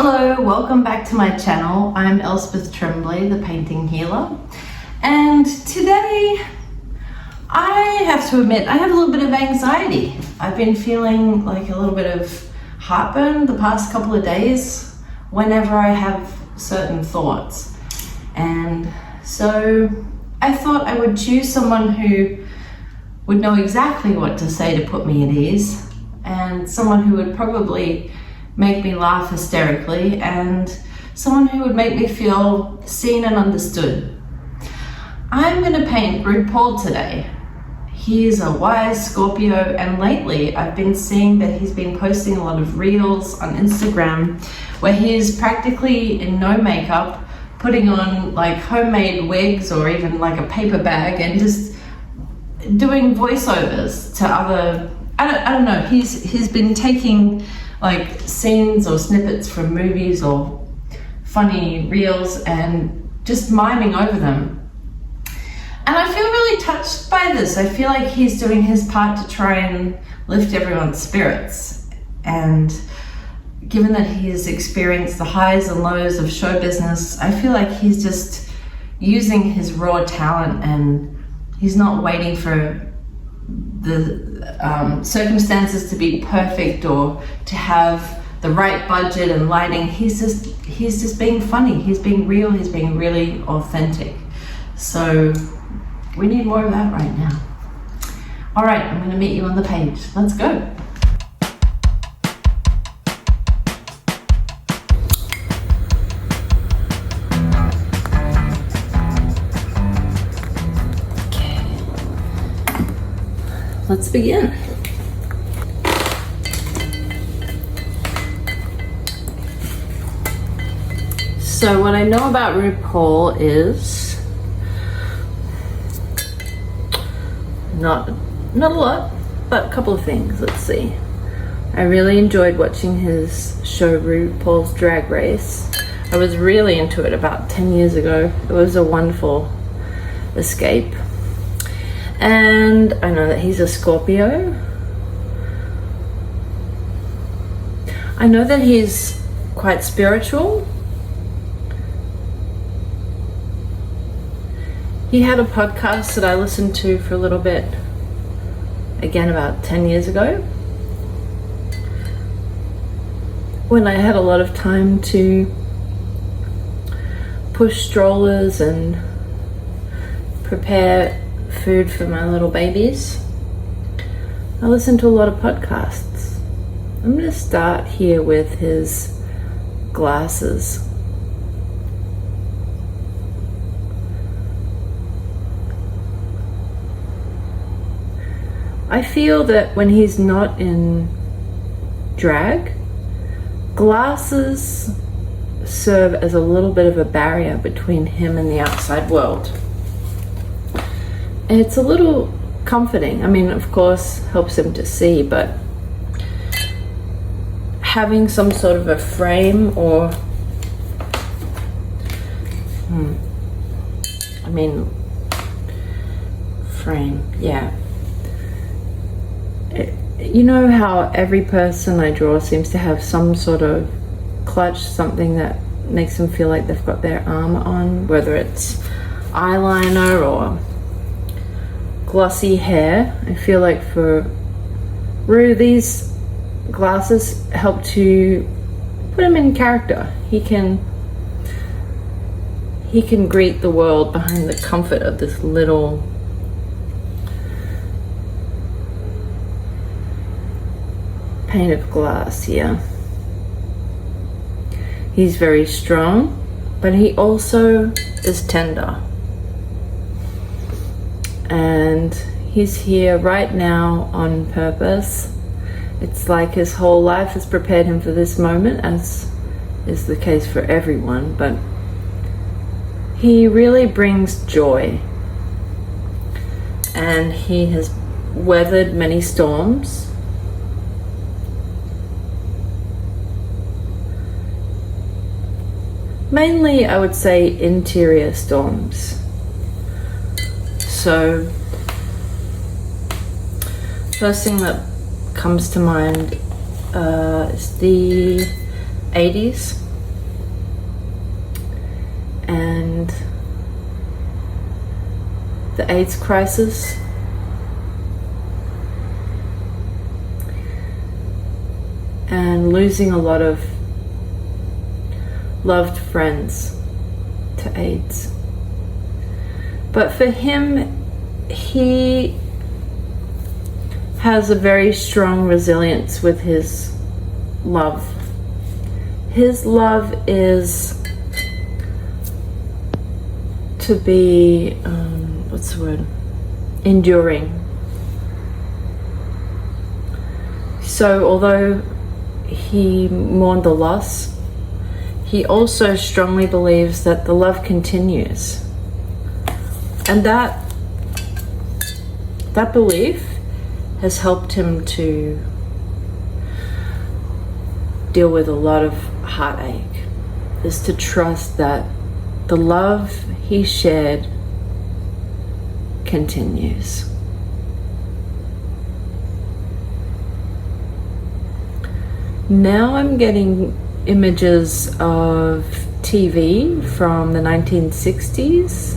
Hello, welcome back to my channel. I'm Elspeth Tremblay, the painting healer. And today, I have to admit, I have a little bit of anxiety. I've been feeling like a little bit of heartburn the past couple of days whenever I have certain thoughts. And so I thought I would choose someone who would know exactly what to say to put me at ease, and someone who would probably make me laugh hysterically, and someone who would make me feel seen and understood. I'm going to paint RuPaul today. He's a wise Scorpio, and lately I've been seeing that he's been posting a lot of reels on Instagram where he's practically in no makeup, putting on like homemade wigs or even like a paper bag and just doing voiceovers to other, I don't know, he's been taking like scenes or snippets from movies or funny reels and just miming over them. And I feel really touched by this. I feel like he's doing his part to try and lift everyone's spirits. And given that he has experienced the highs and lows of show business, I feel like he's just using his raw talent, and he's not waiting for the circumstances to be perfect or to have the right budget and lighting. He's just being funny. He's being real. He's being really authentic. So we need more of that right now. All right, I'm going to meet you on the page. Let's go. Let's begin. So what I know about RuPaul is not a lot, but a couple of things. Let's see. I really enjoyed watching his show RuPaul's Drag Race. I was really into it about 10 years ago. It was a wonderful escape. And I know that he's a Scorpio. I know that he's quite spiritual. He had a podcast that I listened to for a little bit, again about 10 years ago, when I had a lot of time to push strollers and prepare food for my little babies. I listen to a lot of podcasts. I'm going to start here with his glasses. I feel that when he's not in drag, glasses serve as a little bit of a barrier between him and the outside world. It's a little comforting. I mean, of course, helps him to see, but having some sort of a frame or, frame, yeah. You know how every person I draw seems to have some sort of clutch, something that makes them feel like they've got their armor on, whether it's eyeliner or glossy hair. I feel like for Ru, these glasses help to put him in character. He can greet the world behind the comfort of this little pane of glass here. He's very strong, but he also is tender. And he's here right now on purpose. It's like his whole life has prepared him for this moment, as is the case for everyone, but he really brings joy. And he has weathered many storms. Mainly, I would say, interior storms. So, first thing that comes to mind is the 80s. and the AIDS crisis. And losing a lot of loved friends to AIDS. But for him, he has a very strong resilience with his love. His love is to be, what's the word? Enduring. So although he mourned the loss, he also strongly believes that the love continues. And that belief has helped him to deal with a lot of heartache, is to trust that the love he shared continues. Now I'm getting images of TV from the 1960s.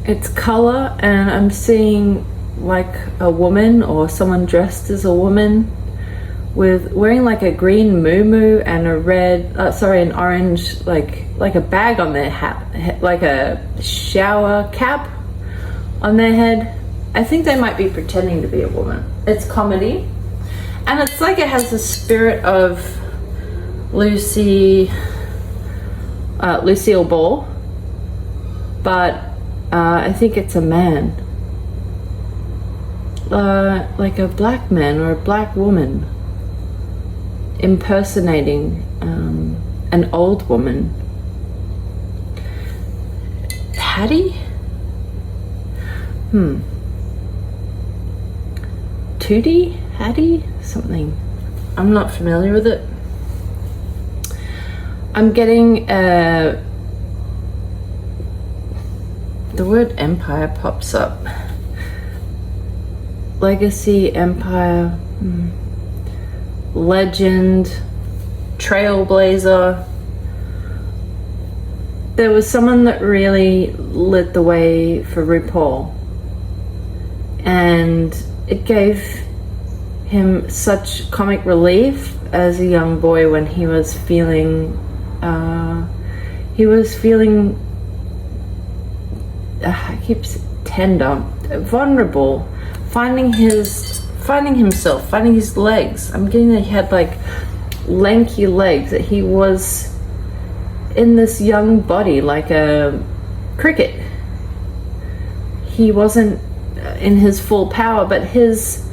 It's color, and I'm seeing like a woman or someone dressed as a woman with wearing like a green muumuu and an orange like a bag on their hat, like a shower cap on their head. I think they might be pretending to be a woman. It's comedy, and it's like it has the spirit of Lucille Ball, but I think it's a man, like a black man or a black woman impersonating an old woman. Hattie? Tootie? Hattie? Something. I'm not familiar with it. I'm getting the word empire pops up. Legacy, empire, legend, trailblazer. There was someone that really lit the way for RuPaul, and it gave him such comic relief as a young boy when he was feeling tender, vulnerable, finding himself, finding his legs. I'm getting that he had like lanky legs, that he was in this young body like a cricket. He wasn't in his full power, but his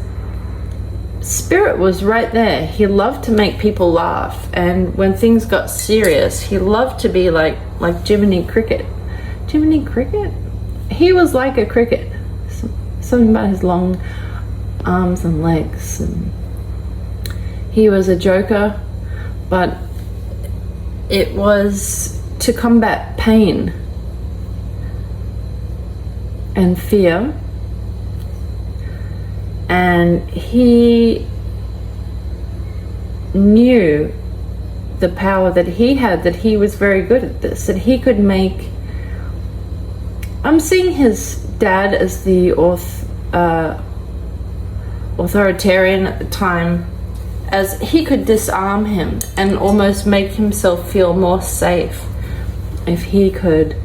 spirit was right there. He loved to make people laugh, and when things got serious, he loved to be like Jiminy Cricket. Jiminy Cricket? He was like a cricket. Something about his long arms and legs. And he was a joker, but it was to combat pain and fear. And he knew the power that he had, that he was very good at this, that he could make. I'm seeing his dad as the authoritarian at the time, as he could disarm him and almost make himself feel more safe if he could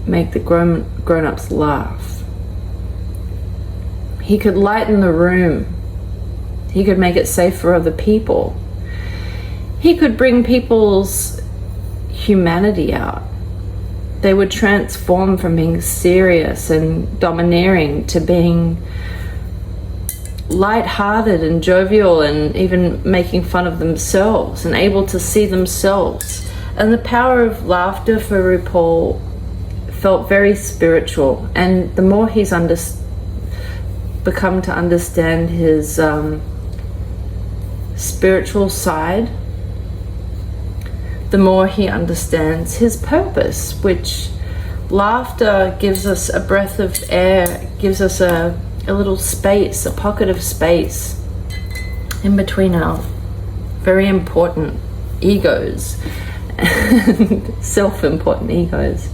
make the grown-ups laugh. He could lighten the room. He could make it safe for other people. He could bring people's humanity out. They would transform from being serious and domineering to being light-hearted and jovial, and even making fun of themselves and able to see themselves. And the power of laughter for RuPaul felt very spiritual, and the more he's become to understand his spiritual side, the more he understands his purpose, which laughter gives us a breath of air, gives us a a little space, a pocket of space in between our very important egos, self-important egos,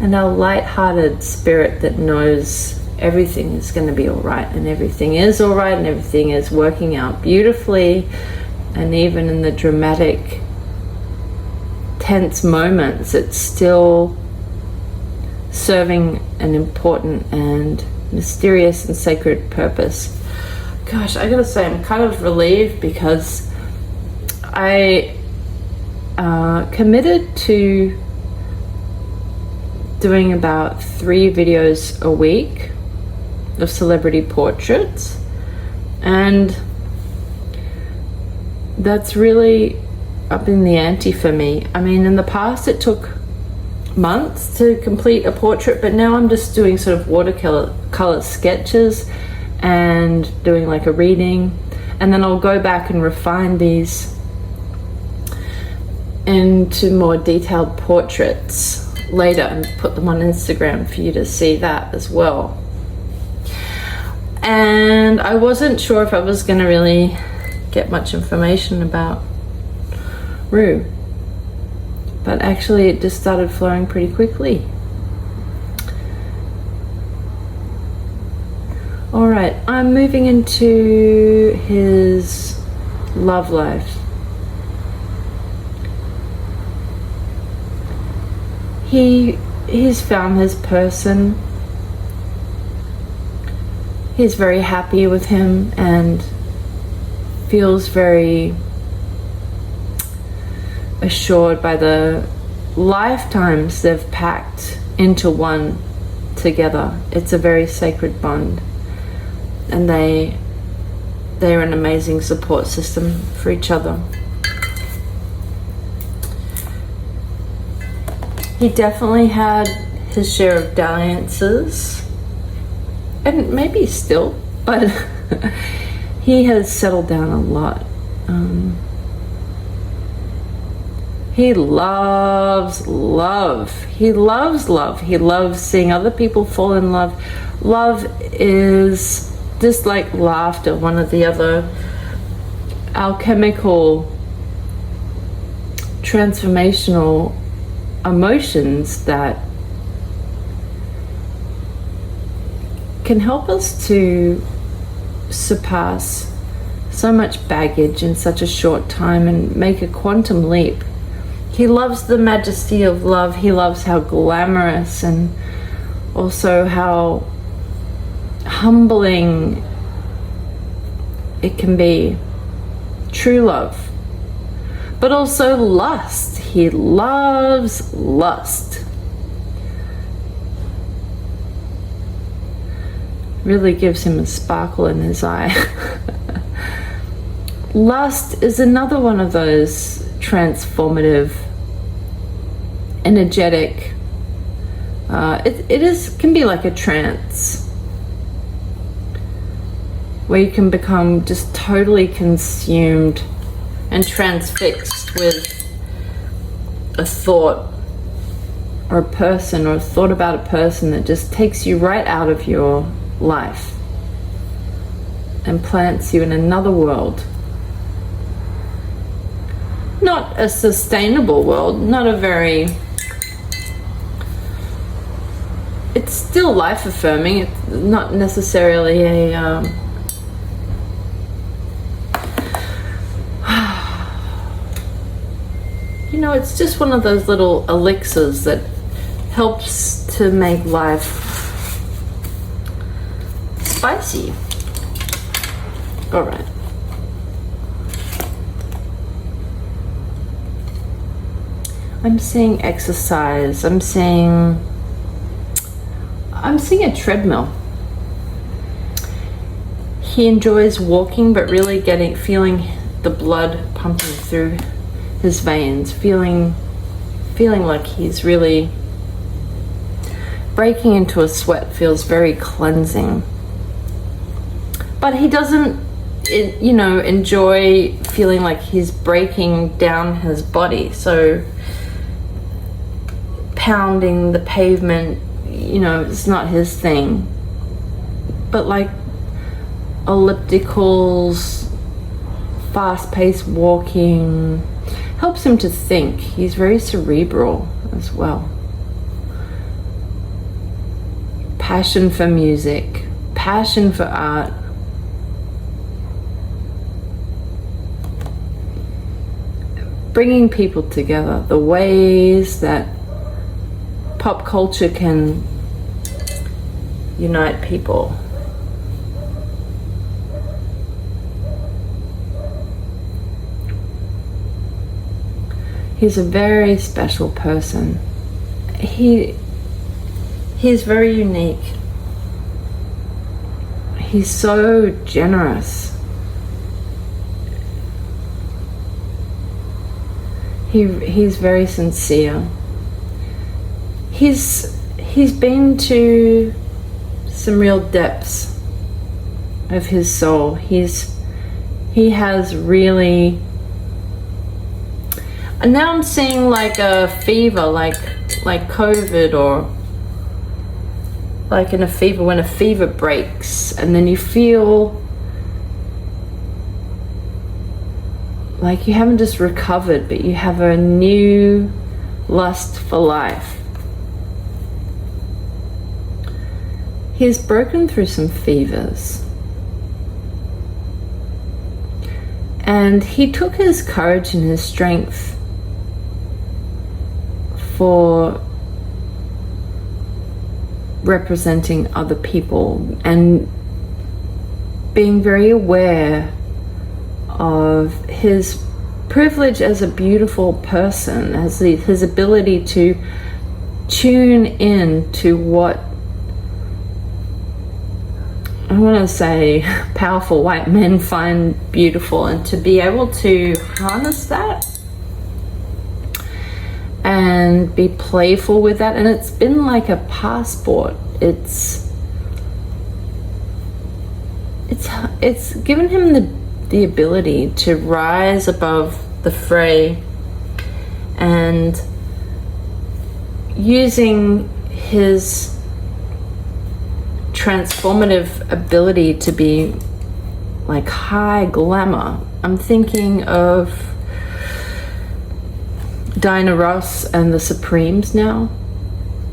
and our light-hearted spirit that knows everything is going to be all right, and everything is all right, and everything is working out beautifully, and even in the dramatic, tense moments, it's still serving an important and mysterious and sacred purpose. Gosh, I gotta say, I'm kind of relieved because I committed to doing about 3 videos a week of celebrity portraits, and that's really upping the ante for me. I mean, in the past it took months to complete a portrait, but now I'm just doing sort of watercolor sketches and doing like a reading, and then I'll go back and refine these into more detailed portraits later and put them on Instagram for you to see that as well. And I wasn't sure if I was going to really get much information about Ru, but actually it just started flowing pretty quickly. Alright, I'm moving into his love life. He's found his person. He's very happy with him and feels very assured by the lifetimes they've packed into one together. It's a very sacred bond, and they're an amazing support system for each other. He definitely had his share of dalliances, and maybe still, but he has settled down a lot. He loves love. He loves love. He loves seeing other people fall in love. Love is just like laughter, one of the other alchemical, transformational emotions that can help us to surpass so much baggage in such a short time and make a quantum leap. He loves the majesty of love. He loves how glamorous and also how humbling it can be. True love. But also lust. He loves lust. Really gives him a sparkle in his eye. Lust is another one of those transformative, energetic, can be like a trance where you can become just totally consumed and transfixed with a thought or a person, or a thought about a person that just takes you right out of your life and plants you in another world. Not a sustainable world, not a very... It's still life affirming, it's not necessarily a... You know, it's just one of those little elixirs that helps to make life spicy. All right. I'm seeing exercise. I'm seeing a treadmill. He enjoys walking, but really feeling the blood pumping through his veins, feeling like he's really breaking into a sweat. Feels very cleansing. But he doesn't, enjoy feeling like he's breaking down his body. So pounding the pavement, it's not his thing. but like ellipticals, fast-paced walking, helps him to think. He's very cerebral as well. Passion for music, passion for art. Bringing people together, the ways that pop culture can unite people. He's a very special person. He's very unique. He's so generous. He's very sincere. He's been to some real depths of his soul. He has really, and now I'm seeing like a fever, like COVID, or like in a fever, when a fever breaks and then you feel like you haven't just recovered, but you have a new lust for life. He's broken through some fevers. And he took his courage and his strength for representing other people and being very aware of his privilege as a beautiful person, as his ability to tune in to what I want to say powerful white men find beautiful, and to be able to harness that and be playful with that. And it's been like a passport. It's given him the ability to rise above the fray, and using his transformative ability to be like high glamour. I'm thinking of Diana Ross and the Supremes now,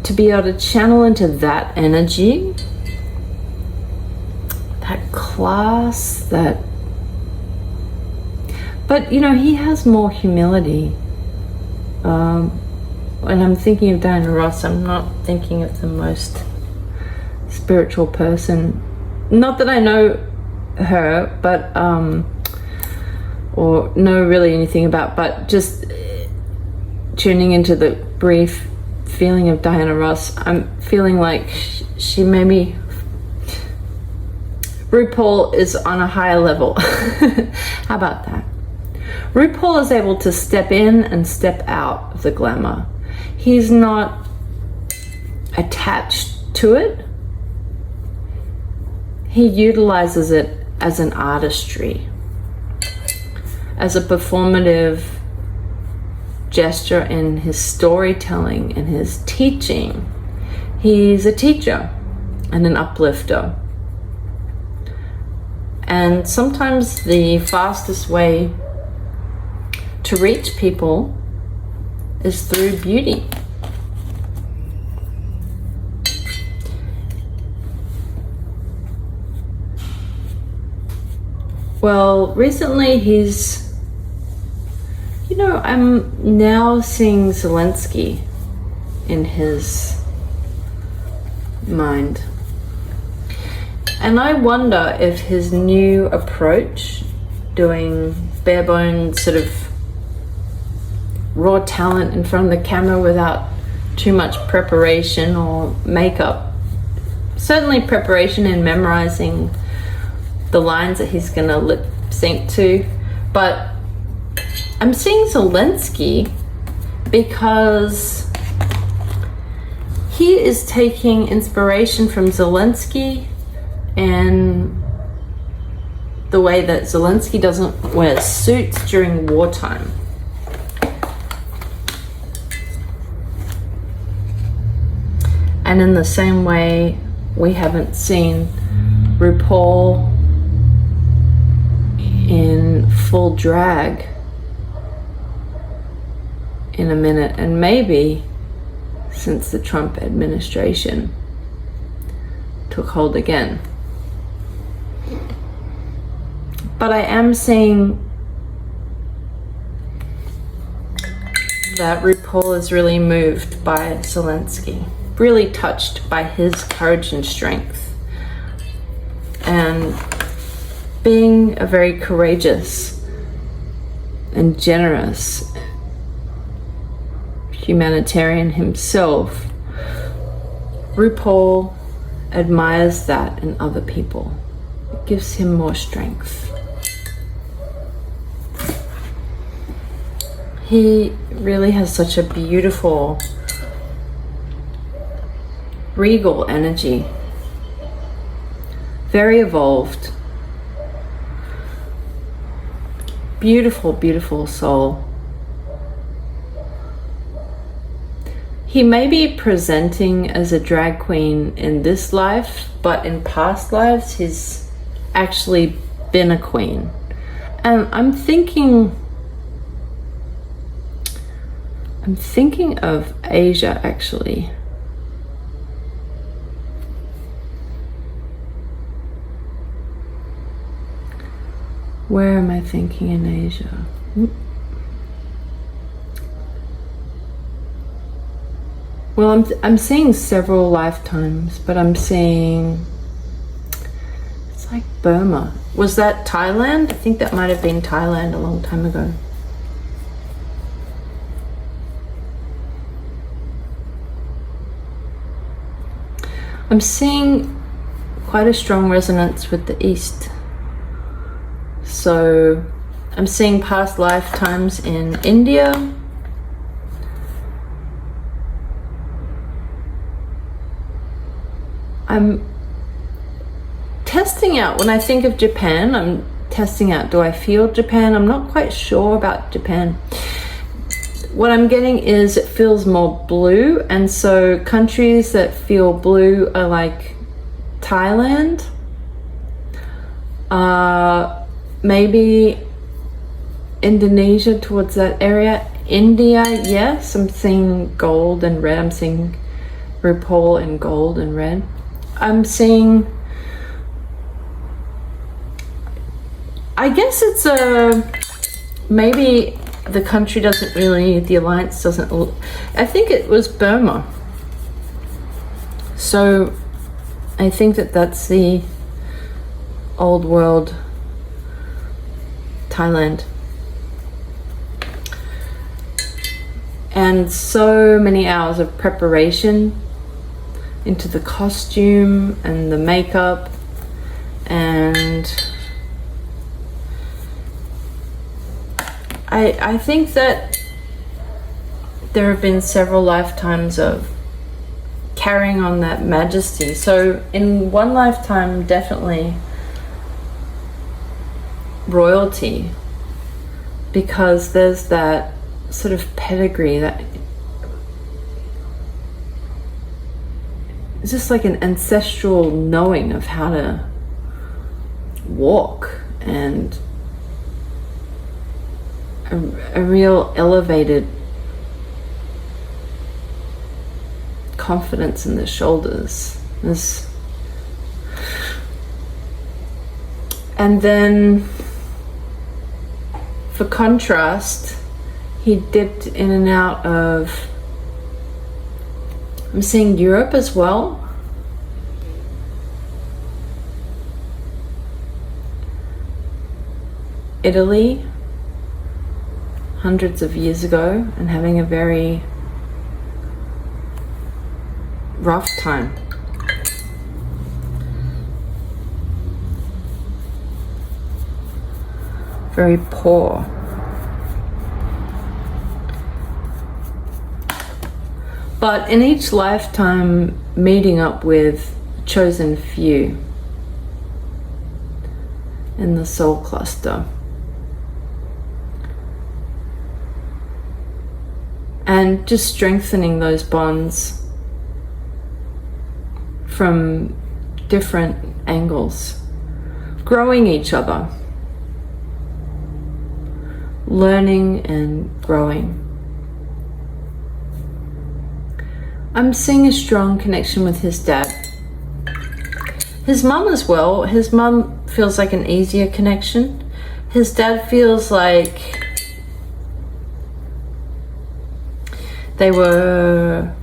to be able to channel into that energy, that class, that, but you know, he has more humility. When I'm thinking of Diana Ross, I'm not thinking of the most spiritual person, not that I know her, but or know really anything about, but just tuning into the brief feeling of Diana Ross, I'm feeling like she maybe, RuPaul is on a higher level. How about that? RuPaul is able to step in and step out of the glamour. He's not attached to it. He utilizes it as an artistry, as a performative gesture in his storytelling and his teaching. He's a teacher and an uplifter. And sometimes the fastest way to reach people is through beauty. Well, recently he's, you know, I'm now seeing Zelensky in his mind. And I wonder if his new approach, doing bare bones sort of raw talent in front of the camera without too much preparation or makeup, certainly preparation in memorizing the lines that he's gonna lip sync to, but I'm seeing Zelensky because he is taking inspiration from Zelensky and the way that Zelensky doesn't wear suits during wartime. And in the same way, we haven't seen RuPaul in full drag in a minute, and maybe since the Trump administration took hold again. But I am seeing that RuPaul is really moved by Zelensky, really touched by his courage and strength, and being a very courageous and generous humanitarian himself. RuPaul admires that in other people. It gives him more strength. He really has such a beautiful, regal energy. Very evolved. Beautiful, beautiful soul. He may be presenting as a drag queen in this life, but in past lives he's actually been a queen. And I'm thinking of Asia, actually. Where am I thinking in Asia? Well, I'm seeing several lifetimes, but I'm seeing, it's like Burma. Was that Thailand? I think that might have been Thailand a long time ago. I'm seeing quite a strong resonance with the East. So I'm seeing past lifetimes in India. I'm testing out, when I think of Japan, I'm testing out, do I feel Japan? I'm not quite sure about Japan. What I'm getting is it feels more blue, and so countries that feel blue are like Thailand, maybe Indonesia, towards that area. India, yes, I'm seeing gold and red. I'm seeing RuPaul in gold and red. I'm seeing, I guess it's maybe the country doesn't really, the alliance doesn't, I think it was Burma. So I think that that's the old world Thailand. And so many hours of preparation into the costume and the makeup, and I think that there have been several lifetimes of carrying on that majesty. So in one lifetime, definitely royalty, because there's that sort of pedigree that it's just like an ancestral knowing of how to walk, and a real elevated confidence in the shoulders. And then for contrast, he dipped in and out of, I'm seeing Europe as well. Italy, hundreds of years ago, and having a very rough time. Very poor. But in each lifetime, meeting up with a chosen few in the soul cluster. And just strengthening those bonds from different angles, growing each other, learning and growing. I'm seeing a strong connection with his dad. His mum as well. His mum feels like an easier connection. His dad feels like they were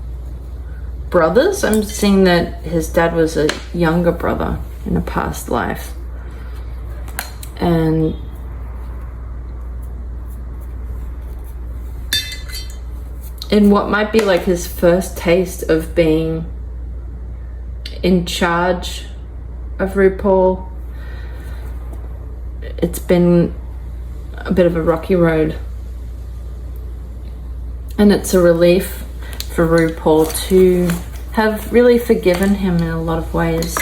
brothers. I'm seeing that his dad was a younger brother in a past life. And in what might be like his first taste of being in charge of RuPaul, it's been a bit of a rocky road. And it's a relief for RuPaul to have really forgiven him in a lot of ways.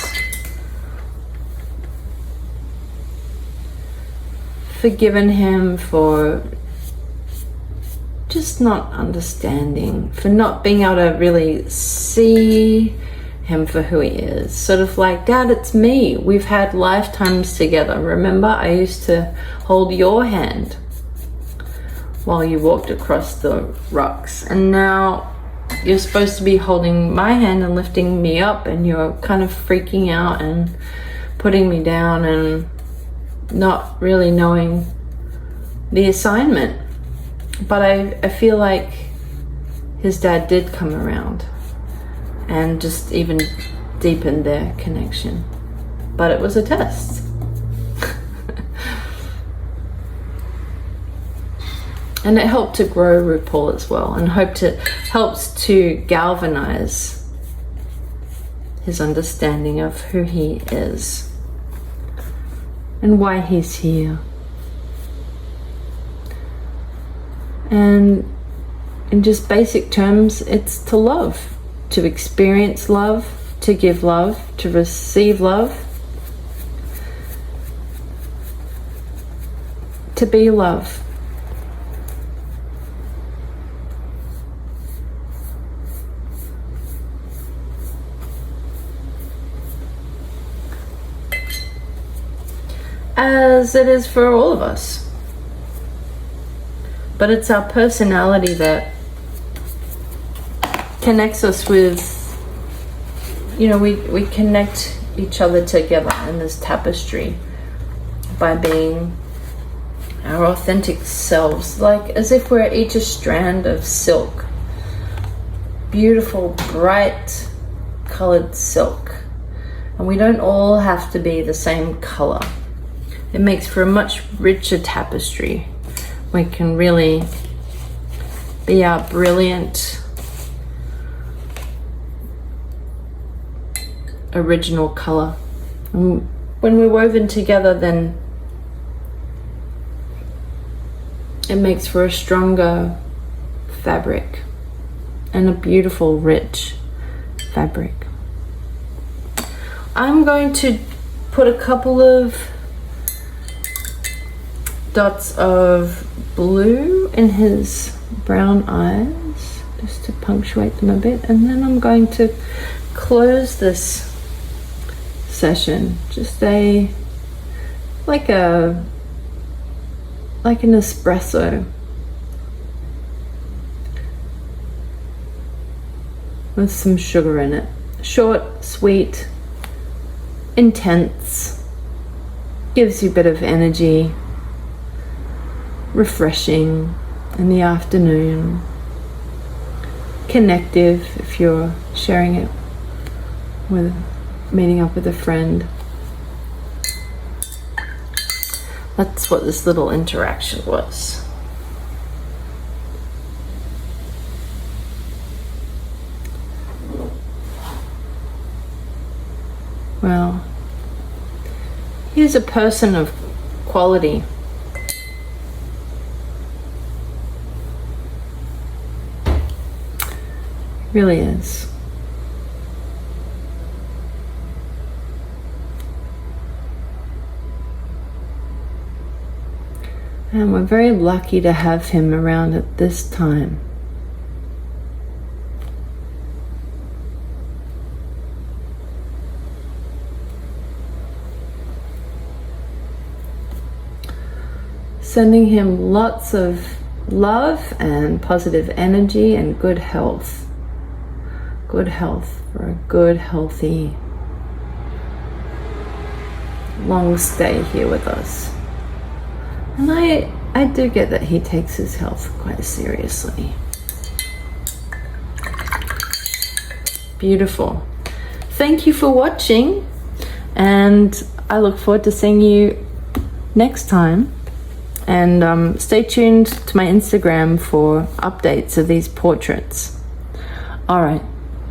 Forgiven him for just not understanding, for not being able to really see him for who he is. Sort of like, Dad, it's me. We've had lifetimes together. Remember, I used to hold your hand while you walked across the rocks. And now you're supposed to be holding my hand and lifting me up, and you're kind of freaking out and putting me down and not really knowing the assignment. But I feel like his dad did come around and just even deepened their connection. But it was a test. And it helped to grow RuPaul as well, and helps to galvanize his understanding of who he is and why he's here. And in just basic terms, it's to love, to experience love, to give love, to receive love, to be love. As it is for all of us. But it's our personality that connects us with, you know, we connect each other together in this tapestry by being our authentic selves, like as if we're each a strand of silk. Beautiful, bright colored silk. And we don't all have to be the same color. It makes for a much richer tapestry. We can really be our brilliant, original color. And when we're woven together, then it makes for a stronger fabric and a beautiful, rich fabric. I'm going to put a couple of dots of blue in his brown eyes just to punctuate them a bit, and then I'm going to close this session just like an espresso with some sugar in it. Short, sweet, intense, gives you a bit of energy, refreshing in the afternoon, connective if you're sharing it with meeting up with a friend. That's what this little interaction was. Well, he's a person of quality. Really is. And we're very lucky to have him around at this time. sending him lots of love and positive energy and good health. Good health for a good, healthy, long stay here with us. And I do get that he takes his health quite seriously. Beautiful. Thank you for watching, and I look forward to seeing you next time. And stay tuned to my Instagram for updates of these portraits. All right,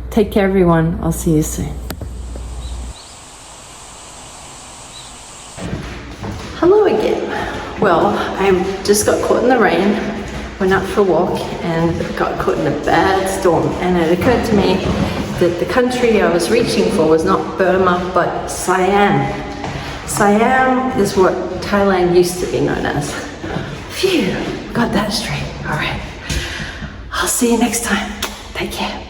take care everyone. I'll see you soon. Hello again. Well, I just got caught in the rain, went out for a walk and got caught in a bad storm. And it occurred to me that the country I was reaching for was not Burma, but Siam. Siam is what Thailand used to be known as. Phew, got that straight. All right. I'll see you next time. Take care.